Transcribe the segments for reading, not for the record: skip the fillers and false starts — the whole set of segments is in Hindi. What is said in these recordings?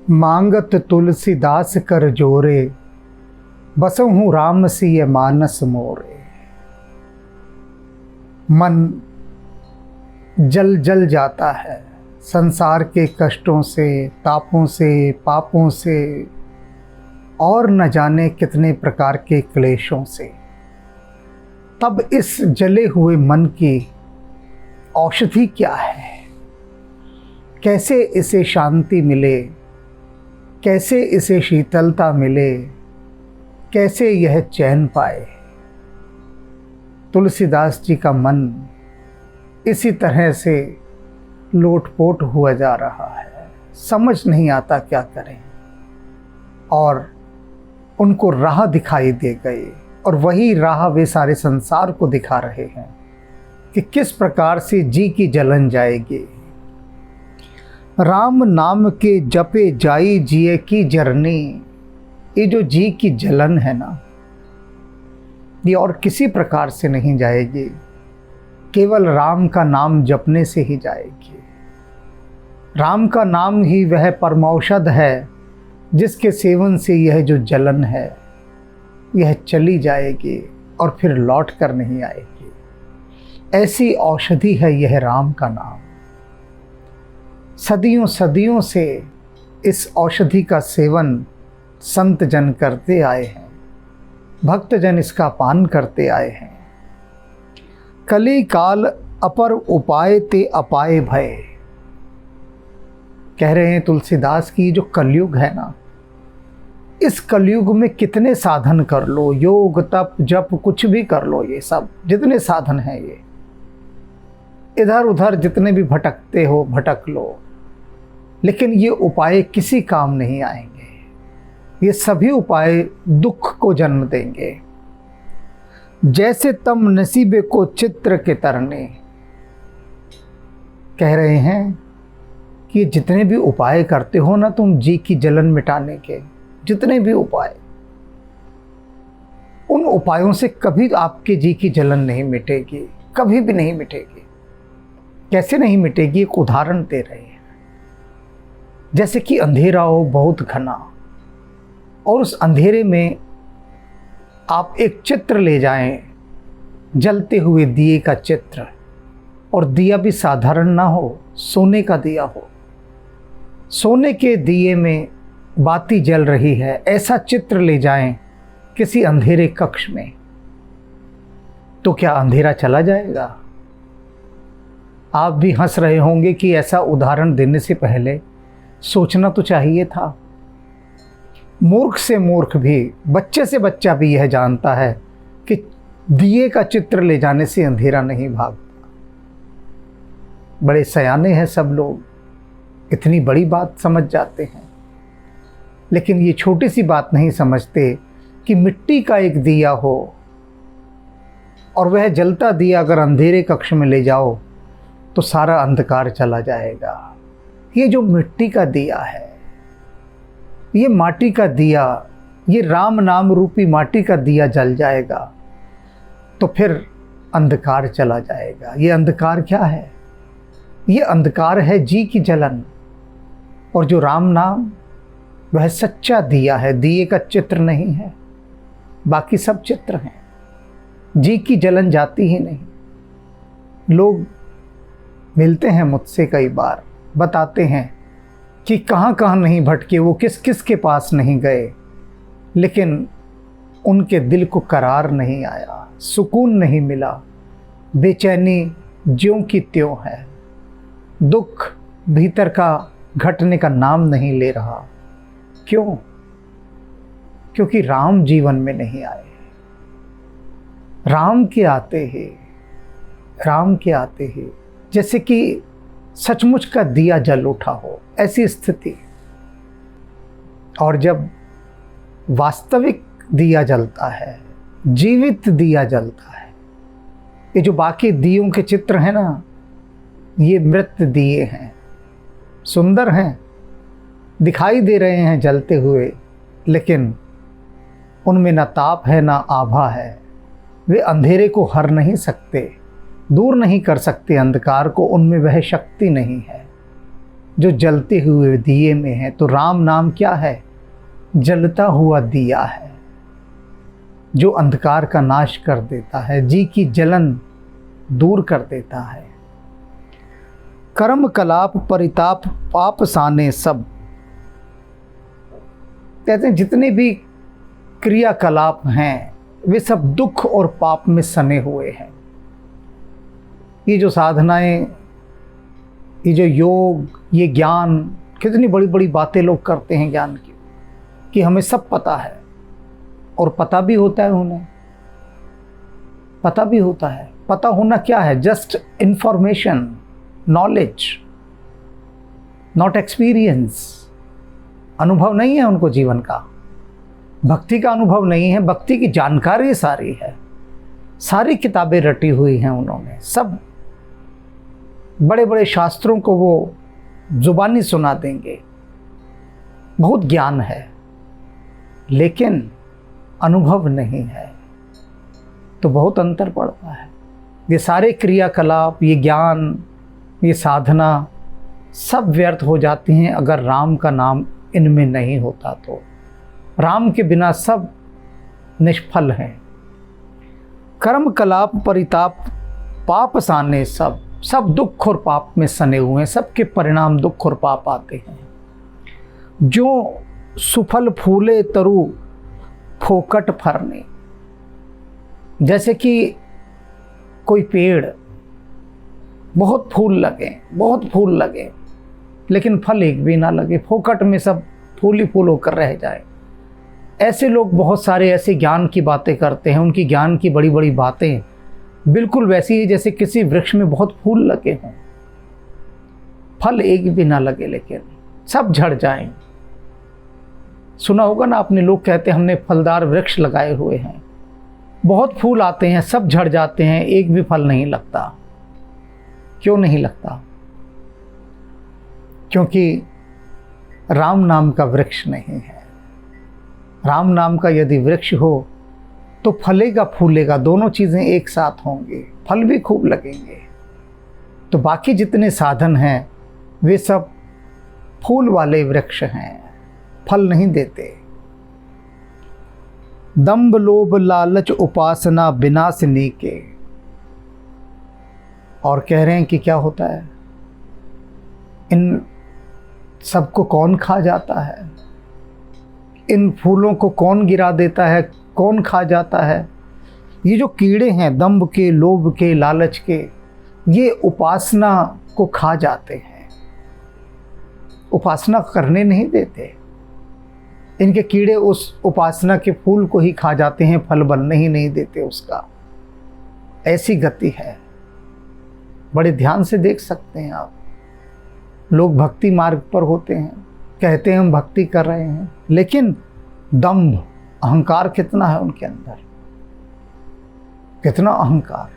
मांगत तुलसीदास कर जोरे, बसहूँ राम सिय मानस मोरे। मन जल जल जाता है संसार के कष्टों से, तापों से, पापों से और न जाने कितने प्रकार के क्लेशों से। तब इस जले हुए मन की औषधि क्या है? कैसे इसे शांति मिले, कैसे इसे शीतलता मिले, कैसे यह चैन पाए? तुलसीदास जी का मन इसी तरह से लोटपोट हुआ जा रहा है, समझ नहीं आता क्या करें। और उनको राह दिखाई दे गई और वही राह वे सारे संसार को दिखा रहे हैं कि किस प्रकार से जी की जलन जाएगी। राम नाम के जपे जाई जिए की जरनी। ये जो जी की जलन है ना, ये और किसी प्रकार से नहीं जाएगी, केवल राम का नाम जपने से ही जाएगी। राम का नाम ही वह परमौषध है जिसके सेवन से यह जो जलन है यह चली जाएगी और फिर लौट कर नहीं आएगी। ऐसी औषधि है यह राम का नाम। सदियों सदियों से इस औषधि का सेवन संत जन करते आए हैं, भक्त जन इसका पान करते आए हैं। कली काल अपर उपाय ते अपाय भय। कह रहे हैं तुलसीदास की जो कलयुग है ना, इस कलयुग में कितने साधन कर लो, योग तप जप कुछ भी कर लो, ये सब जितने साधन हैं ये इधर उधर जितने भी भटकते हो भटक लो, लेकिन ये उपाय किसी काम नहीं आएंगे। ये सभी उपाय दुख को जन्म देंगे। जैसे तम नसीबे को चित्र के तरने। कह रहे हैं कि जितने भी उपाय करते हो ना तुम जी की जलन मिटाने के, जितने भी उपाय, उन उपायों से कभी आपके जी की जलन नहीं मिटेगी, कभी भी नहीं मिटेगी। कैसे नहीं मिटेगी? एक उदाहरण दे रहे हैं। जैसे कि अंधेरा हो बहुत घना और उस अंधेरे में आप एक चित्र ले जाएं, जलते हुए दिए का चित्र, और दिया भी साधारण ना हो, सोने का दिया हो, सोने के दिए में बाती जल रही है, ऐसा चित्र ले जाएं किसी अंधेरे कक्ष में, तो क्या अंधेरा चला जाएगा? आप भी हंस रहे होंगे कि ऐसा उदाहरण देने से पहले सोचना तो चाहिए था। मूर्ख से मूर्ख भी, बच्चे से बच्चा भी यह जानता है कि दिए का चित्र ले जाने से अंधेरा नहीं भागता। बड़े सयाने हैं सब लोग, इतनी बड़ी बात समझ जाते हैं, लेकिन ये छोटी सी बात नहीं समझते कि मिट्टी का एक दिया हो और वह जलता दिया अगर अंधेरे कक्ष में ले जाओ तो सारा अंधकार चला जाएगा। ये जो मिट्टी का दिया है, ये माटी का दिया, ये राम नाम रूपी माटी का दिया जल जाएगा तो फिर अंधकार चला जाएगा। ये अंधकार क्या है? ये अंधकार है जी की जलन। और जो राम नाम, वह सच्चा दिया है, दिए का चित्र नहीं है, बाकी सब चित्र हैं। जी की जलन जाती ही नहीं। लोग मिलते हैं मुझसे कई बार, बताते हैं कि कहाँ कहाँ नहीं भटके, वो किस किस के पास नहीं गए, लेकिन उनके दिल को करार नहीं आया, सुकून नहीं मिला, बेचैनी ज्यों की त्यों है, दुख भीतर का घटने का नाम नहीं ले रहा। क्यों? क्योंकि राम जीवन में नहीं आए। राम के आते ही, राम के आते ही जैसे कि सचमुच का दिया जल उठा हो, ऐसी स्थिति। और जब वास्तविक दिया जलता है, जीवित दिया जलता है, ये जो बाकी दियों के चित्र हैं ना, ये मृत दिए हैं, सुंदर हैं, दिखाई दे रहे हैं जलते हुए, लेकिन उनमें ना ताप है ना आभा है। वे अंधेरे को हर नहीं सकते, दूर नहीं कर सकते अंधकार को, उनमें वह शक्ति नहीं है। जो जलते हुए दिए में है। तो राम नाम क्या है? जलता हुआ दिया है, जो अंधकार का नाश कर देता है, जी की जलन दूर कर देता है। कर्म कलाप परिताप पाप साने सब, कहते हैं जितने भी क्रियाकलाप हैं वे सब दुख और पाप में सने हुए हैं। ये जो साधनाएं, ये जो योग, ये ज्ञान, कितनी बड़ी बड़ी बातें लोग करते हैं ज्ञान की, कि हमें सब पता है, और पता भी होता है उन्हें, पता भी होता है। पता होना क्या है? Just information, knowledge, not experience. अनुभव नहीं है उनको जीवन का, भक्ति का अनुभव नहीं है, भक्ति की जानकारी सारी है, सारी किताबें रटी हुई हैं उन्होंने, सब बड़े बड़े शास्त्रों को वो जुबानी सुना देंगे, बहुत ज्ञान है, लेकिन अनुभव नहीं है। तो बहुत अंतर पड़ता है। ये सारे क्रियाकलाप, ये ज्ञान, ये साधना सब व्यर्थ हो जाती हैं अगर राम का नाम इनमें नहीं होता तो। राम के बिना सब निष्फल हैं। कर्म कलाप परिताप पाप साने सब, सब दुख और पाप में सने हुए हैं, सबके परिणाम दुख और पाप आते हैं। जो सुफल फूले तरु फोकट फरने, जैसे कि कोई पेड़, बहुत फूल लगे लेकिन फल एक भी ना लगे, फोकट में सब फूल ही फूल होकर रह जाए। ऐसे लोग बहुत सारे ऐसे ज्ञान की बातें करते हैं, उनकी ज्ञान की बड़ी बड़ी बातें बिल्कुल वैसी ही जैसे किसी वृक्ष में बहुत फूल लगे हों, फल एक भी ना लगे, लेकिन सब झड़ जाएं। सुना होगा ना आपने, लोग कहते हैं हमने फलदार वृक्ष लगाए हुए हैं, बहुत फूल आते हैं, सब झड़ जाते हैं, एक भी फल नहीं लगता। क्यों नहीं लगता? क्योंकि राम नाम का वृक्ष नहीं है। राम नाम का यदि वृक्ष हो तो फलेगा फूलेगा, दोनों चीज़ें एक साथ होंगी, फल भी खूब लगेंगे। तो बाकी जितने साधन हैं वे सब फूल वाले वृक्ष हैं, फल नहीं देते। दंभ लोभ लालच उपासना विनाशिनी के, और कह रहे हैं कि क्या होता है, इन सबको कौन खा जाता है, इन फूलों को कौन गिरा देता है, कौन खा जाता है? ये जो कीड़े हैं दंभ के, लोभ के, लालच के, ये उपासना को खा जाते हैं, उपासना करने नहीं देते। इनके कीड़े उस उपासना के फूल को ही खा जाते हैं, फल बनने ही नहीं देते उसका। ऐसी गति है। बड़े ध्यान से देख सकते हैं आप। लोग भक्ति मार्ग पर होते हैं, कहते हैं हम भक्ति कर रहे हैं, लेकिन दंभ, अहंकार कितना है उनके अंदर, कितना अहंकार,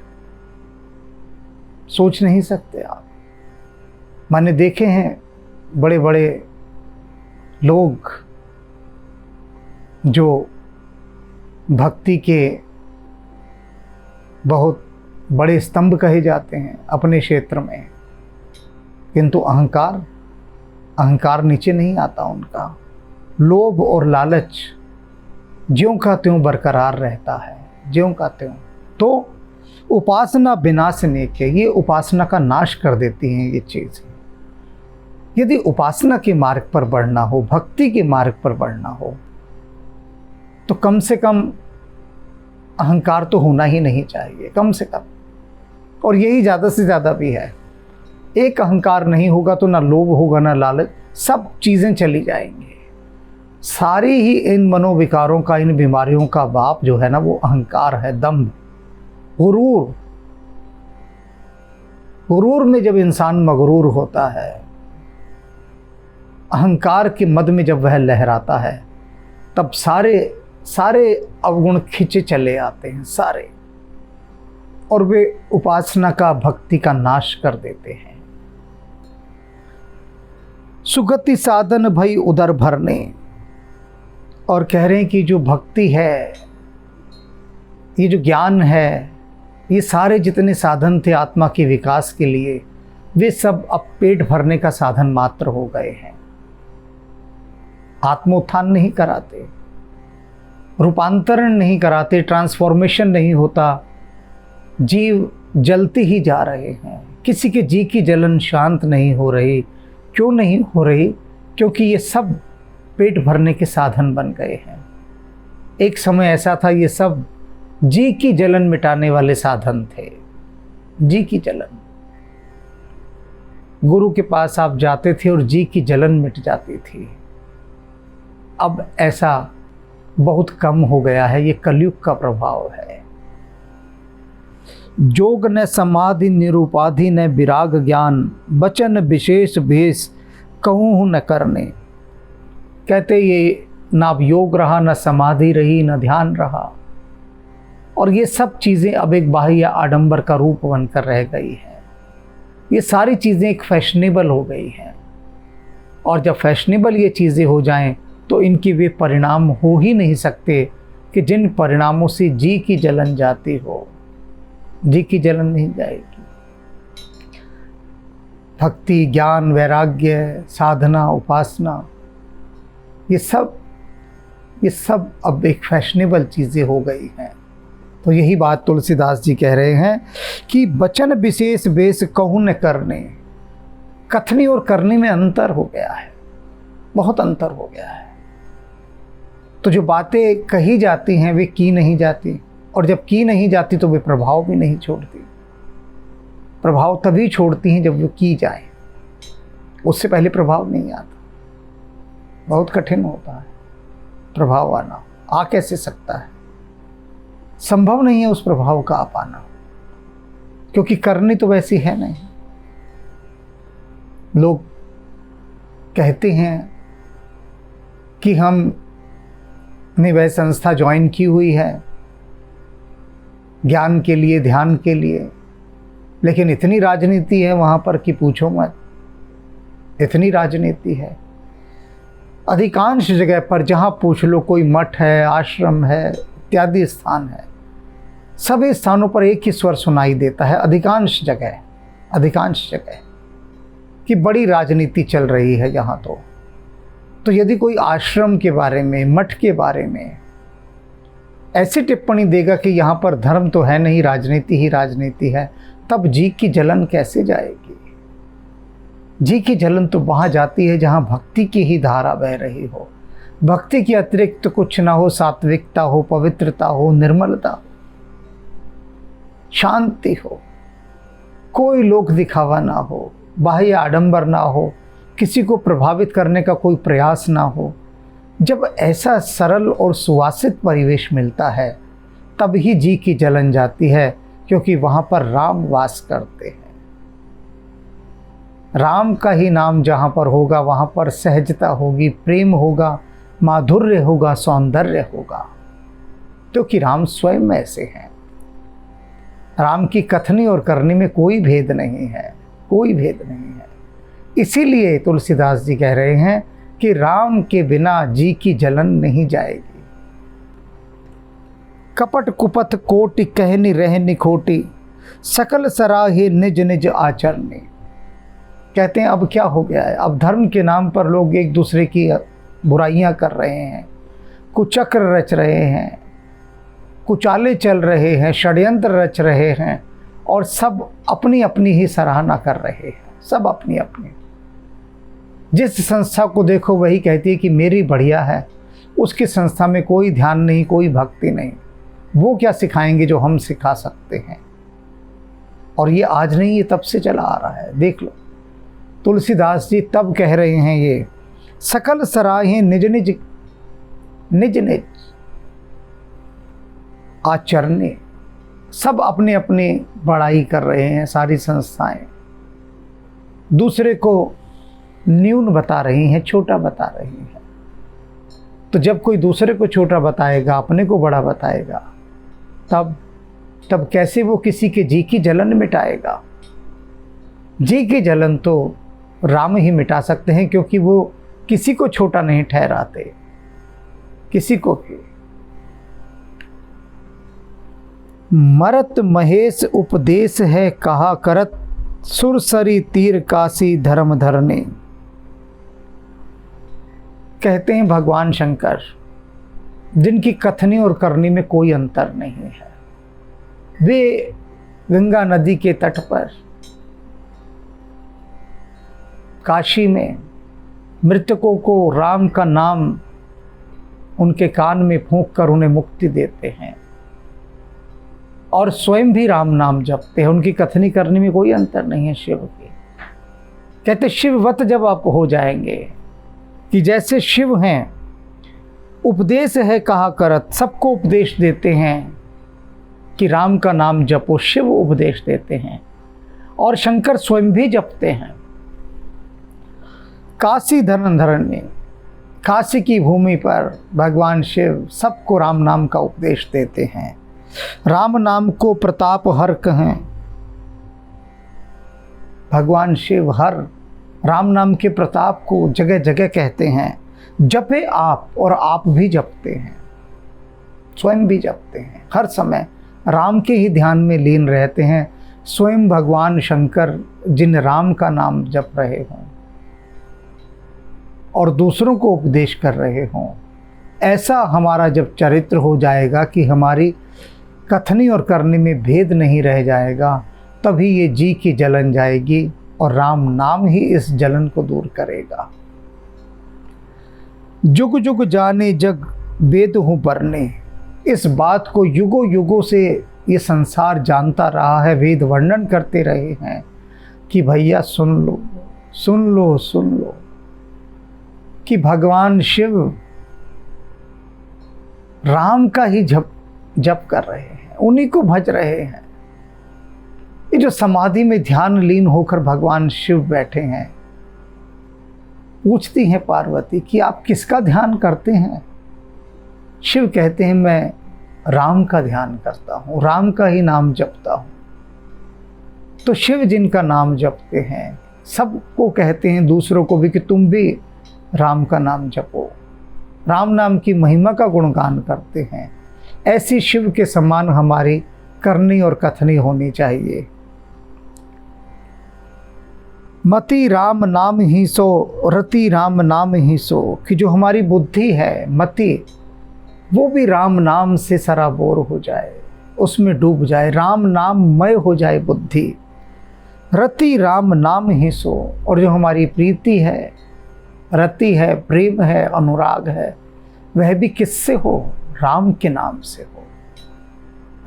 सोच नहीं सकते आप। मैंने देखे हैं बड़े बड़े लोग जो भक्ति के बहुत बड़े स्तंभ कहे जाते हैं अपने क्षेत्र में, किंतु अहंकार नीचे नहीं आता उनका। लोभ और लालच ज्यों का त्यों बरकरार रहता है, ज्यों का त्यों। तो उपासना विनाशने के, ये उपासना का नाश कर देती हैं ये चीज़। यदि उपासना के मार्ग पर बढ़ना हो, भक्ति के मार्ग पर बढ़ना हो, तो कम से कम अहंकार तो होना ही नहीं चाहिए, कम से कम। और यही ज़्यादा से ज़्यादा भी है। एक अहंकार नहीं होगा तो ना लोभ होगा ना लालच, सब चीज़ें चली जाएंगी। सारी ही इन मनोविकारों का, इन बीमारियों का बाप जो है ना, वो अहंकार है, दंभ, गुरूर। गुरूर में जब इंसान मगरूर होता है, अहंकार के मद में जब वह लहराता है, तब सारे अवगुण खींचे चले आते हैं सारे, और वे उपासना का, भक्ति का नाश कर देते हैं। सुगति साधन भई उदर भरने, और कह रहे हैं कि जो भक्ति है, ये जो ज्ञान है, ये सारे जितने साधन थे आत्मा के विकास के लिए, वे सब अब पेट भरने का साधन मात्र हो गए हैं। आत्मोत्थान नहीं कराते, रूपांतरण नहीं कराते, ट्रांसफॉर्मेशन नहीं होता, जीव जलते ही जा रहे हैं। किसी के जी की जलन शांत नहीं हो रही। क्यों नहीं हो रही? क्योंकि ये सब पेट भरने के साधन बन गए हैं। एक समय ऐसा था ये सब जी की जलन मिटाने वाले साधन थे। जी की जलन, गुरु के पास आप जाते थे और जी की जलन मिट जाती थी। अब ऐसा बहुत कम हो गया है। ये कलयुग का प्रभाव है। जोग न समाधि निरूपाधि न विराग ज्ञान, बचन विशेष भेष कहूँ न करने। कहते ये ना योग रहा, न समाधि रही, न ध्यान रहा, और ये सब चीज़ें अब एक बाह्य आडंबर का रूप बनकर रह गई हैं। ये सारी चीज़ें एक फैशनेबल हो गई हैं, और जब फैशनेबल ये चीज़ें हो जाएं तो इनकी वे परिणाम हो ही नहीं सकते कि जिन परिणामों से जी की जलन जाती हो। जी की जलन नहीं जाएगी। भक्ति, ज्ञान, वैराग्य, साधना, उपासना, ये सब अब एक फैशनेबल चीज़ें हो गई हैं। तो यही बात तुलसीदास जी कह रहे हैं कि बचन विशेष बेस कहूँ न करने। कथनी और करने में अंतर हो गया है, बहुत अंतर हो गया है। तो जो बातें कही जाती हैं वे की नहीं जाती, और जब की नहीं जाती तो वे प्रभाव भी नहीं छोड़ती। प्रभाव तभी छोड़ती हैं जब वो की जाए, उससे पहले प्रभाव नहीं आता। बहुत कठिन होता है प्रभाव आना। आ कैसे सकता है? संभव नहीं है उस प्रभाव का आ पाना, क्योंकि करनी तो वैसी है नहीं। लोग कहते हैं कि हमने वह संस्था ज्वाइन की हुई है ज्ञान के लिए, ध्यान के लिए, लेकिन इतनी राजनीति है वहाँ पर कि पूछो मत। इतनी राजनीति है अधिकांश जगह पर। जहाँ पूछ लो कोई मठ है, आश्रम है, इत्यादि स्थान है, सभी स्थानों पर एक ही स्वर सुनाई देता है। अधिकांश जगह कि बड़ी राजनीति चल रही है यहाँ। तो यदि कोई आश्रम के बारे में, मठ के बारे में ऐसी टिप्पणी देगा कि यहाँ पर धर्म तो है नहीं, राजनीति ही राजनीति है, तब जी की जलन कैसे जाएगी? जी की जलन तो वहाँ जाती है जहाँ भक्ति की ही धारा बह रही हो, भक्ति के अतिरिक्त कुछ ना हो, सात्विकता हो, पवित्रता हो, निर्मलता हो, शांति हो, कोई लोक दिखावा ना हो, बाह्य आडंबर ना हो, किसी को प्रभावित करने का कोई प्रयास ना हो। जब ऐसा सरल और सुवासित परिवेश मिलता है तब ही जी की जलन जाती है, क्योंकि वहाँ पर राम वास करते हैं। राम का ही नाम जहाँ पर होगा वहाँ पर सहजता होगी, प्रेम होगा, माधुर्य होगा, सौंदर्य होगा, क्योंकि राम स्वयं ऐसे हैं। राम की कथनी और करनी में कोई भेद नहीं है, कोई भेद नहीं है। इसीलिए तुलसीदास जी कह रहे हैं कि राम के बिना जी की जलन नहीं जाएगी। कपट कुपथ कोटि कहनी रहनी खोटी, सकल सराहे निज निज आचरणे। कहते हैं अब क्या हो गया है? अब धर्म के नाम पर लोग एक दूसरे की बुराइयां कर रहे हैं, कुचक्र रच रहे हैं, कुचाले चल रहे हैं, षड्यंत्र रच रहे हैं, और सब अपनी अपनी ही सराहना कर रहे हैं। सब अपनी अपनी। जिस संस्था को देखो वही कहती है कि मेरी बढ़िया है, उसकी संस्था में कोई ध्यान नहीं, कोई भक्ति नहीं। वो क्या सिखाएंगे जो हम सिखा सकते हैं? और ये आज नहीं, ये तब से चला आ रहा है। देख लो, तुलसीदास जी तब कह रहे हैं ये सकल सराहें निज निज निज निज आचरणे। सब अपने अपने बड़ाई कर रहे हैं। सारी संस्थाएं दूसरे को न्यून बता रही हैं, छोटा बता रही हैं। तो जब कोई दूसरे को छोटा बताएगा, अपने को बड़ा बताएगा, तब कैसे वो किसी के जी की जलन मिटाएगा? जी की जलन तो राम ही मिटा सकते हैं, क्योंकि वो किसी को छोटा नहीं ठहराते, किसी को भी। मरत महेश उपदेश है कहा करत, सुरसरी तीर काशी धर्म धरने। कहते हैं भगवान शंकर, जिनकी कथनी और करनी में कोई अंतर नहीं है, वे गंगा नदी के तट पर काशी में मृतकों को राम का नाम उनके कान में फूंक कर उन्हें मुक्ति देते हैं और स्वयं भी राम नाम जपते हैं। उनकी कथनी करने में कोई अंतर नहीं है शिव के। कहते शिववत जब आप हो जाएंगे कि जैसे शिव हैं, उपदेश है कहा करत, सबको उपदेश देते हैं कि राम का नाम जपो, शिव उपदेश देते हैं और शंकर स्वयं भी जपते हैं। काशी धर्म धरने, काशी की भूमि पर भगवान शिव सबको राम नाम का उपदेश देते हैं। राम नाम को प्रताप हर कहें। भगवान शिव हर राम नाम के प्रताप को जगह जगह कहते हैं। जपे आप, और आप भी जपते हैं, स्वयं भी जपते हैं, हर समय राम के ही ध्यान में लीन रहते हैं। स्वयं भगवान शंकर जिन राम का नाम जप रहे हों और दूसरों को उपदेश कर रहे हों, ऐसा हमारा जब चरित्र हो जाएगा कि हमारी कथनी और करने में भेद नहीं रह जाएगा, तभी ये जी की जलन जाएगी और राम नाम ही इस जलन को दूर करेगा। जुग जुग जाने जग वेद हूँ परने। इस बात को युगों युगों से ये संसार जानता रहा है, वेद वर्णन करते रहे हैं कि भैया सुन लो सुन लो सुन लो कि भगवान शिव राम का ही जप कर रहे हैं, उन्हीं को भज रहे हैं। ये जो समाधि में ध्यान लीन होकर भगवान शिव बैठे हैं, पूछती हैं पार्वती कि आप किसका ध्यान करते हैं? शिव कहते हैं मैं राम का ध्यान करता हूँ, राम का ही नाम जपता हूँ। तो शिव जिनका नाम जपते हैं, सबको कहते हैं, दूसरों को भी, कि तुम भी राम का नाम जपो, राम नाम की महिमा का गुणगान करते हैं। ऐसी शिव के समान हमारी करनी और कथनी होनी चाहिए। मति राम नाम ही सो, रति राम नाम ही सो, कि जो हमारी बुद्धि है, मति, वो भी राम नाम से सराबोर हो जाए, उसमें डूब जाए, राम नाम मय हो जाए बुद्धि। रति राम नाम ही सो, और जो हमारी प्रीति है, रति है, प्रेम है, अनुराग है, वह भी किससे हो? राम के नाम से हो,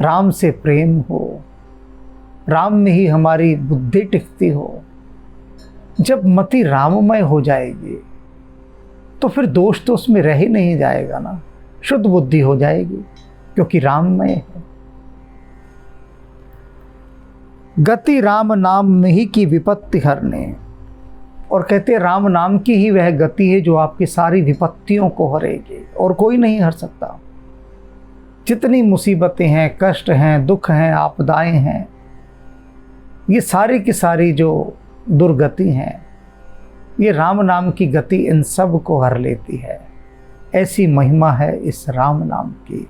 राम से प्रेम हो, राम में ही हमारी बुद्धि टिकती हो। जब मति राममय हो जाएगी तो फिर दोष तो उसमें रह ही नहीं जाएगा ना, शुद्ध बुद्धि हो जाएगी, क्योंकि राममय है। गति राम नाम में ही की विपत्ति हरने, और कहते राम नाम की ही वह गति है जो आपकी सारी विपत्तियों को हरेगी, और कोई नहीं हर सकता। जितनी मुसीबतें हैं, कष्ट हैं, दुख हैं, आपदाएं हैं, ये सारी की सारी जो दुर्गति हैं, ये राम नाम की गति इन सब को हर लेती है। ऐसी महिमा है इस राम नाम की।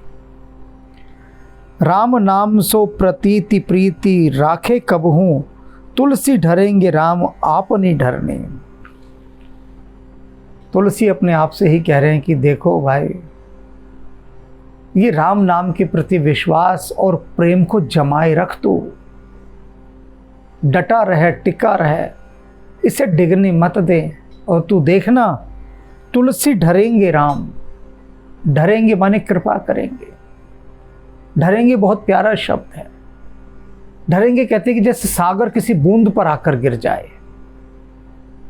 राम नाम सो प्रतीति प्रीति राखे कबहूँ, तुलसी ढरेंगे राम आपनी ढरने। तुलसी अपने आप से ही कह रहे हैं कि देखो भाई, ये राम नाम के प्रति विश्वास और प्रेम को जमाए रख, तू डटा रहे, टिका रहे, इसे डिगने मत दे। और तू देखना, तुलसी ढरेंगे राम, ढरेंगे माने कृपा करेंगे। ढरेंगे बहुत प्यारा शब्द है। ढरेंगे कहते हैं कि जैसे सागर किसी बूंद पर आकर गिर जाए,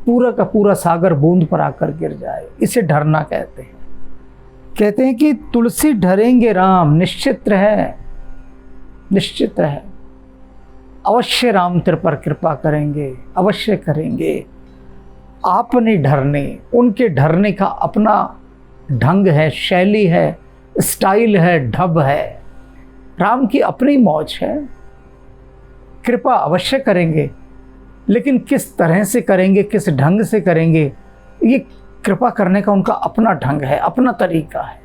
पूरा का पूरा सागर बूंद पर आकर गिर जाए, इसे ढरना कहते हैं। कहते हैं कि तुलसी ढरेंगे राम, निश्चित है, निश्चित है, अवश्य राम तेरे पर कृपा करेंगे, अवश्य करेंगे। आपने ढरने, उनके ढरने का अपना ढंग है, शैली है, स्टाइल है, ढब है। राम की अपनी मौज है, कृपा अवश्य करेंगे, लेकिन किस तरह से करेंगे, किस ढंग से करेंगे, ये कृपा करने का उनका अपना ढंग है, अपना तरीका है।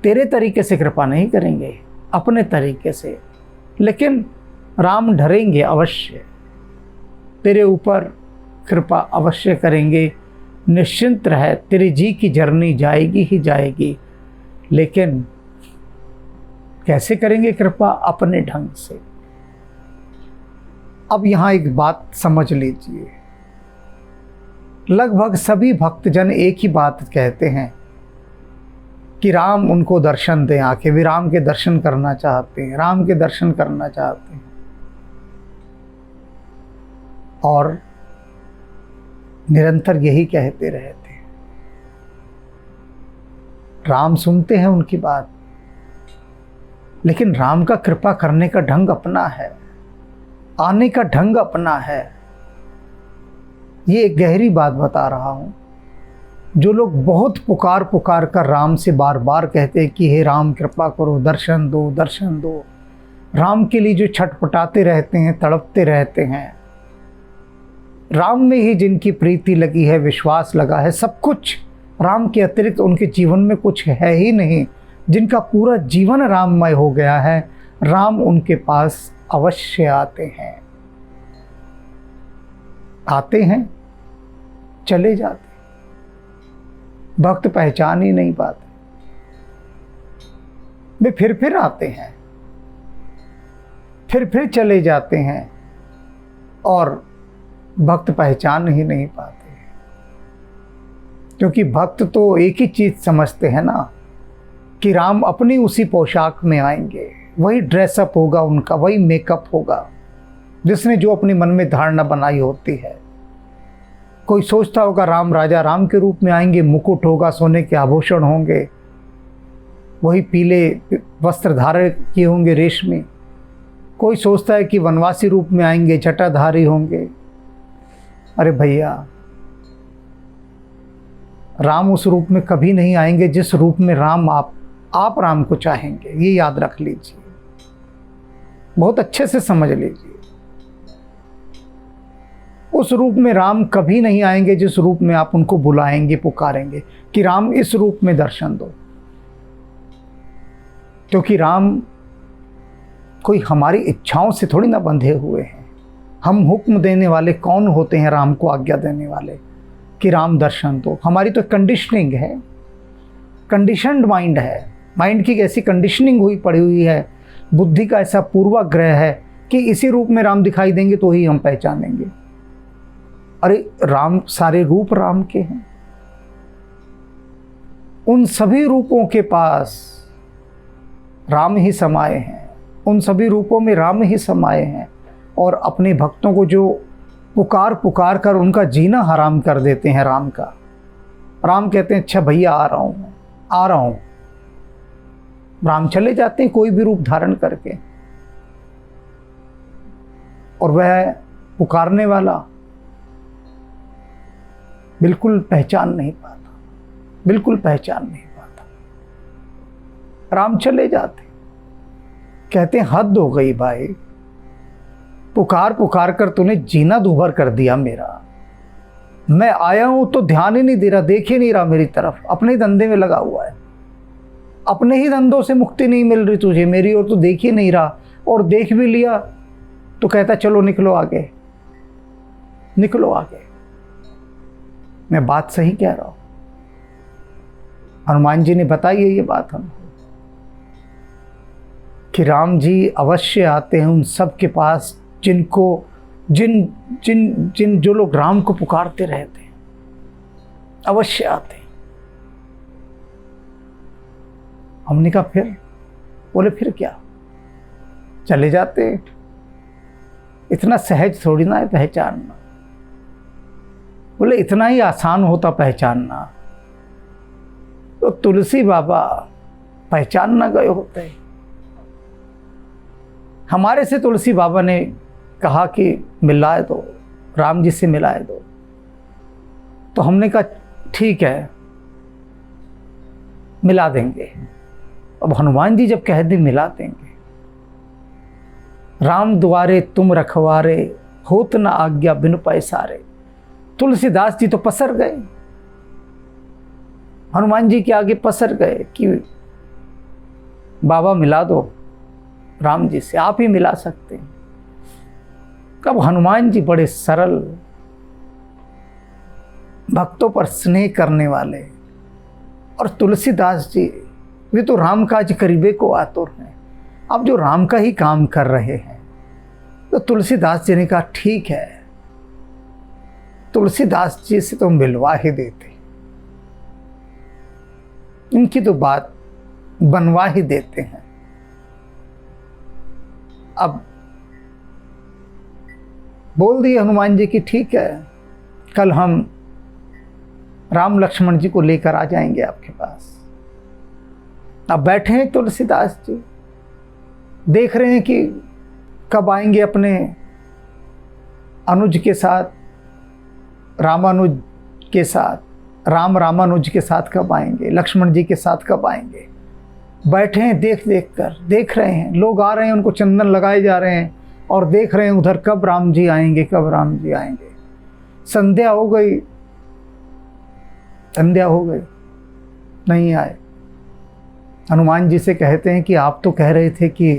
तेरे तरीके से कृपा नहीं करेंगे, अपने तरीके से, लेकिन राम ढरेंगे अवश्य। तेरे ऊपर कृपा अवश्य करेंगे, निश्चिंत रह, तेरी जी की जर्नी जाएगी ही जाएगी। लेकिन कैसे करेंगे कृपा? अपने ढंग से। अब यहाँ एक बात समझ लीजिए, लगभग सभी भक्तजन एक ही बात कहते हैं कि राम उनको दर्शन दें, आके वे राम के दर्शन करना चाहते हैं, राम के दर्शन करना चाहते हैं। और निरंतर यही कहते रहते हैं। राम सुनते हैं उनकी बात, लेकिन राम का कृपा करने का ढंग अपना है, आने का ढंग अपना है। ये एक गहरी बात बता रहा हूं। जो लोग बहुत पुकार पुकार कर राम से बार बार कहते हैं कि हे राम कृपा करो, दर्शन दो, दर्शन दो, राम के लिए जो छटपटाते रहते हैं, तड़पते रहते हैं, राम में ही जिनकी प्रीति लगी है, विश्वास लगा है, सब कुछ राम के अतिरिक्त उनके जीवन में कुछ है ही नहीं, जिनका पूरा जीवन राममय हो गया है, राम उनके पास अवश्य आते हैं। आते हैं, चले जाते, भक्त पहचान ही नहीं पाते। वे फिर आते हैं, फिर चले जाते हैं, और भक्त पहचान ही नहीं पाते। क्योंकि भक्त तो एक ही चीज समझते हैं ना, कि राम अपनी उसी पोशाक में आएंगे, वही ड्रेसअप होगा उनका, वही मेकअप होगा, जिसने जो अपने मन में धारणा बनाई होती है। कोई सोचता होगा राम राजा राम के रूप में आएंगे, मुकुट होगा, सोने के आभूषण होंगे, वही पीले वस्त्र धारण किए होंगे, रेशमी। कोई सोचता है कि वनवासी रूप में आएंगे, जटाधारी होंगे। अरे भैया, राम उस रूप में कभी नहीं आएंगे जिस रूप में राम आप राम को चाहेंगे। ये याद रख लीजिए, बहुत अच्छे से समझ लीजिए। उस रूप में राम कभी नहीं आएंगे जिस रूप में आप उनको बुलाएंगे, पुकारेंगे कि राम इस रूप में दर्शन दो। क्योंकि राम कोई हमारी इच्छाओं से थोड़ी ना बंधे हुए हैं। हम हुक्म देने वाले कौन होते हैं? राम को आज्ञा देने वाले कि राम दर्शन दो। हमारी तो कंडीशनिंग है, कंडीशनड माइंड है। माइंड की ऐसी कंडीशनिंग पड़ी हुई है, बुद्धि का ऐसा पूर्वाग्रह है कि इसी रूप में राम दिखाई देंगे तो ही हम पहचानेंगे। अरे राम, सारे रूप राम के हैं, उन सभी रूपों के पास राम ही समाये हैं, उन सभी रूपों में राम ही समाये हैं। और अपने भक्तों को जो पुकार पुकार कर उनका जीना हराम कर देते हैं राम का। राम कहते हैं अच्छा भैया आ रहा हूँ, आ रहा हूँ। राम चले जाते हैं कोई भी रूप धारण करके, और वह पुकारने वाला बिल्कुल पहचान नहीं पाता, बिल्कुल पहचान नहीं पाता। राम चले जाते, कहते हैं हद हो गई भाई, पुकार पुकार कर तूने जीना दूभर कर दिया मेरा। मैं आया हूं तो ध्यान ही नहीं दे रहा, देख ही नहीं रहा मेरी तरफ, अपने ही धंधे में लगा हुआ है, अपने ही धंधों से मुक्ति नहीं मिल रही तुझे, मेरी ओर तो देख ही नहीं रहा। और देख भी लिया तो कहता चलो निकलो आगे, निकलो आगे। मैं बात सही कह रहा हूं? हनुमान जी ने बताई है ये बात हमको कि राम जी अवश्य आते हैं उन सब के पास जिनको जो लोग राम को पुकारते रहते हैं, अवश्य आते हैं। हमने कहा फिर? बोले फिर क्या, चले जाते। इतना सहज थोड़ी ना है पहचानना। बोले इतना ही आसान होता पहचानना तो तुलसी बाबा पहचान ना गए होते। हमारे से तुलसी बाबा ने कहा कि मिलाए दो, राम जी से मिलाए दो। तो हमने कहा ठीक है मिला देंगे। अब हनुमान जी जब कह दे मिला देंगे, राम द्वारे तुम रखवारे, होत न आज्ञा बिन पैसारे। तुलसीदास जी तो पसर गए, हनुमान जी के आगे पसर गए कि बाबा मिला दो राम जी से, आप ही मिला सकते हैं। अब हनुमान जी बड़े सरल, भक्तों पर स्नेह करने वाले, और तुलसीदास जी वे तो राम काज करीबे को आतुर हैं। अब जो राम का ही काम कर रहे हैं, तो तुलसीदास जी ने कहा ठीक है, तुलसीदास जी से तो मिलवा ही देते, इनकी तो बात बनवा ही देते हैं। अब बोल दिए हनुमान जी की ठीक है, कल हम राम लक्ष्मण जी को लेकर आ जाएंगे आपके पास। अब बैठे हैं तुलसीदास जी, देख रहे हैं कि कब आएंगे अपने अनुज के साथ, रामानुज के साथ, रामानुज के साथ कब आएंगे, लक्ष्मण जी के साथ कब आएंगे। बैठे हैं देख रहे हैं, लोग आ रहे हैं, उनको चंदन लगाए जा रहे हैं, और देख रहे हैं उधर कब राम जी आएंगे, कब राम जी आएंगे। संध्या हो गई, नहीं आए। हनुमान जी से कहते हैं कि आप तो कह रहे थे कि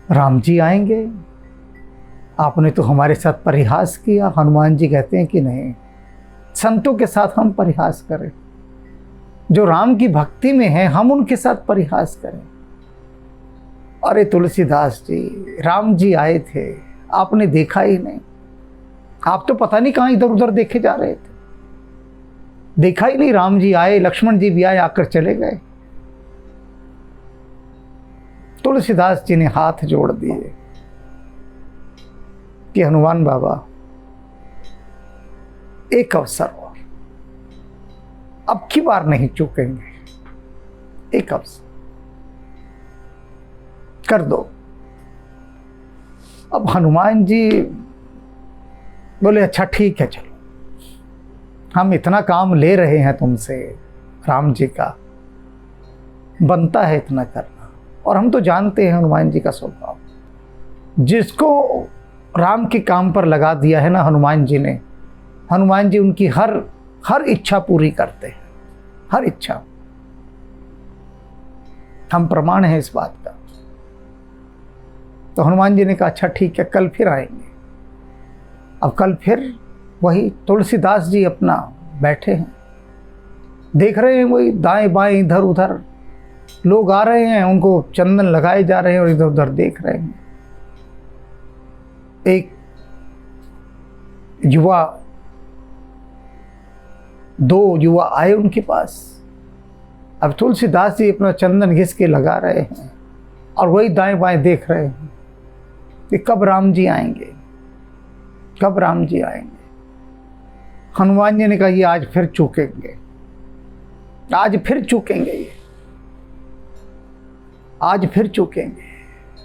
राम जी आएंगे, आपने तो हमारे साथ परिहास किया। हनुमान जी कहते हैं कि नहीं, संतों के साथ हम परिहास करें, जो राम की भक्ति में है हम उनके साथ परिहास करें। अरे तुलसीदास जी, राम जी आए थे, आपने देखा ही नहीं, आप तो पता नहीं कहाँ इधर उधर देखे जा रहे थे, देखा ही नहीं। राम जी आए, लक्ष्मण जी भी आए, आकर चले गए। तुलसीदास जी ने हाथ जोड़ दिए कि हनुमान बाबा, एक अवसर और, अब की बार नहीं चूकेंगे, एक अवसर कर दो। अब हनुमान जी बोले अच्छा ठीक है, चलो, हम इतना काम ले रहे हैं तुमसे, राम जी का बनता है इतना करना, और हम तो जानते हैं हनुमान जी का स्वभाव, जिसको राम के काम पर लगा दिया है ना हनुमान जी ने, हनुमान जी उनकी हर इच्छा पूरी करते हैं, हर इच्छा। हम प्रमाण है इस बात का। तो हनुमान जी ने कहा अच्छा ठीक है, कल फिर आएंगे। अब कल फिर वही तुलसीदास जी अपना बैठे हैं, देख रहे हैं, वही दाएं बाएं इधर उधर लोग आ रहे हैं, उनको चंदन लगाए जा रहे हैं, और इधर उधर देख रहे हैं। एक युवा, दो युवा आए उनके पास। अब तुलसीदास जी अपना चंदन घिस के लगा रहे हैं, और वही दाएं बाएं देख रहे हैं कि कब राम जी आएंगे, कब राम जी आएंगे। हनुमान जी ने कहा ये आज फिर चूकेंगे, आज फिर चूकेंगे, ये आज फिर चूकेंगे,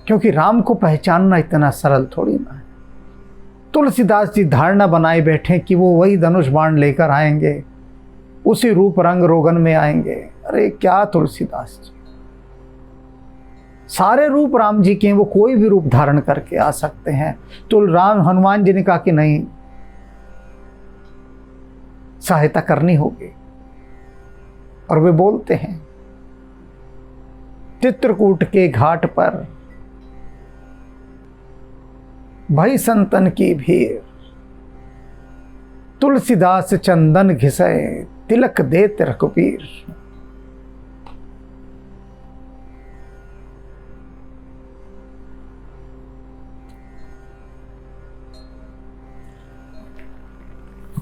क्योंकि राम को पहचानना इतना सरल थोड़ी ना है। तुलसीदास जी धारणा बनाए बैठे कि वो वही धनुष बाण लेकर आएंगे, उसी रूप रंग रोगन में आएंगे। अरे क्या तुलसीदास जी, सारे रूप राम जी के हैं, वो कोई भी रूप धारण करके आ सकते हैं। तो हनुमान जी ने कहा कि नहीं, सहायता करनी होगी। और वे बोलते हैं चित्रकूट के घाट पर भई संतन की भीड़, तुलसीदास चंदन घिसे तिलक देत रघुबीर।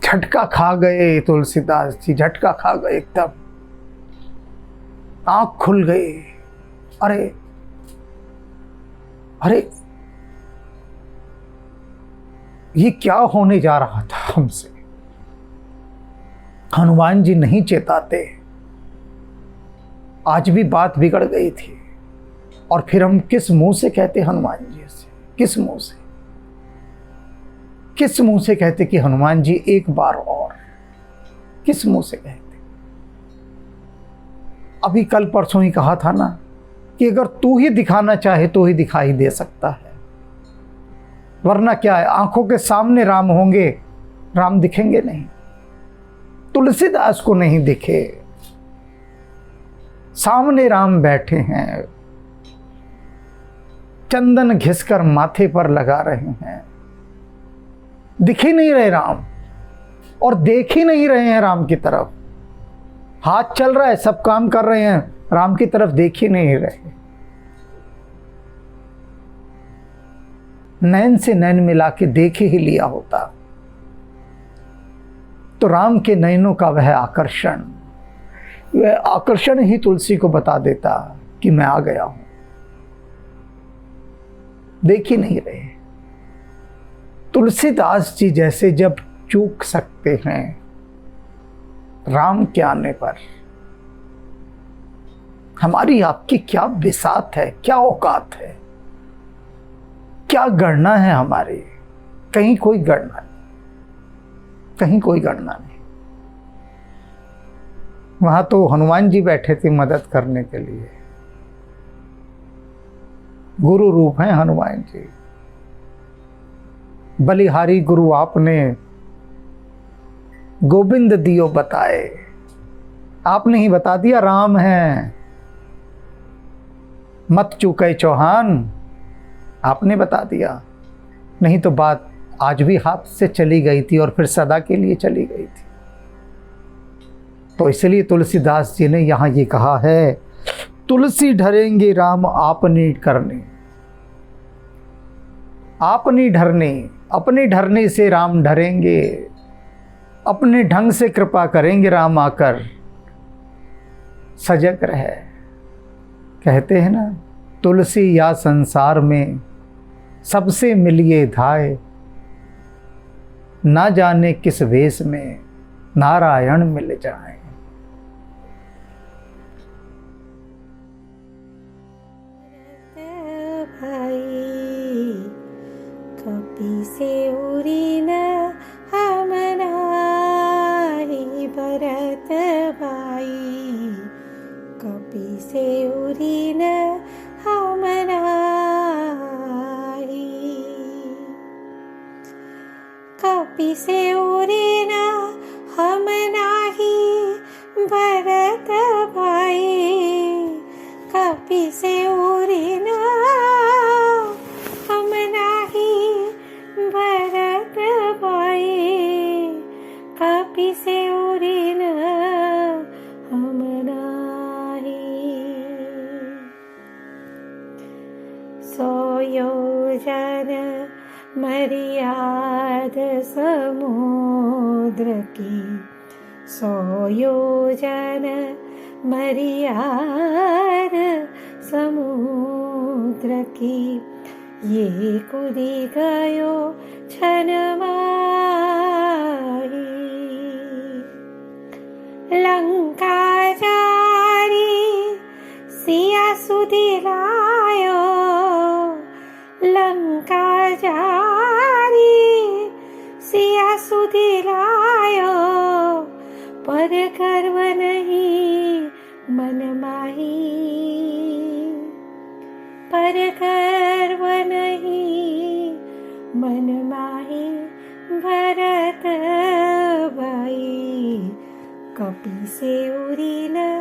झटका खा गए तुलसीदास जी, झटका खा गए, एकदम आंख खुल गई। अरे अरे ये क्या होने जा रहा था हमसे, हनुमान जी नहीं चेताते, आज भी बात बिगड़ गई थी। और फिर हम किस मुंह से कहते हनुमान जी से, किस मुंह से, किस मुंह से कहते कि हनुमान जी एक बार और, किस मुंह से कहते। अभी कल परसों ही कहा था ना कि अगर तू ही दिखाना चाहे तो ही दिखाई दे सकता है, वरना क्या है, आंखों के सामने राम होंगे, राम दिखेंगे नहीं। तुलसीदास को नहीं दिखे, सामने राम बैठे हैं, चंदन घिसकर माथे पर लगा रहे हैं। दिख ही नहीं रहे राम और देख ही नहीं रहे हैं राम की तरफ। हाथ चल रहा है, सब काम कर रहे हैं, राम की तरफ देख ही नहीं रहे। नैन से नैन मिला के देख ही लिया होता तो राम के नयनों का वह आकर्षण ही तुलसी को बता देता कि मैं आ गया हूं। देख ही नहीं रहे। तुलसीदास जी जैसे जब चूक सकते हैं राम के आने पर, हमारी आपकी क्या बिसात है, क्या औकात है, क्या गणना है हमारी? कहीं कोई गणना नहीं, कहीं कोई गणना नहीं। वहां तो हनुमान जी बैठे थे मदद करने के लिए। गुरु रूप हैं हनुमान जी। बलिहारी गुरु आपने गोविंद दियो बताए। आपने ही बता दिया राम है। मत चूके चौहान, आपने बता दिया। नहीं तो बात आज भी हाथ से चली गई थी और फिर सदा के लिए चली गई थी। तो इसलिए तुलसीदास जी ने यहां ये कहा है, तुलसी ढरेंगे राम आपने करने। आपने ढरने, अपने ढरने से राम ढरेंगे। अपने ढंग से कृपा करेंगे राम आकर। सजग रहे। कहते हैं ना, तुलसी या संसार में सबसे मिलिए धाय। ना जाने किस वेश में नारायण मिल जाए। कपि से उरी न हम नाही भरत भाई। कपि से उरी न हम नाही। कपि से उरी न हम नाही भरत भाई। कपि से उरी न हम नाही भरत भाई। कपि से उरी न हम नाही। सौ योजन मर्याद समुद्र की। सौ योजन मर्याद समुद्र की। ये कूदी गयो छन माही। लंका जारी सिया सुधी लायो। लंका जारी सिया सुधी लायो। पर गर्व नहीं मन माही। पर गर्व नहीं मन माही भरत भाई। कपि से उरी न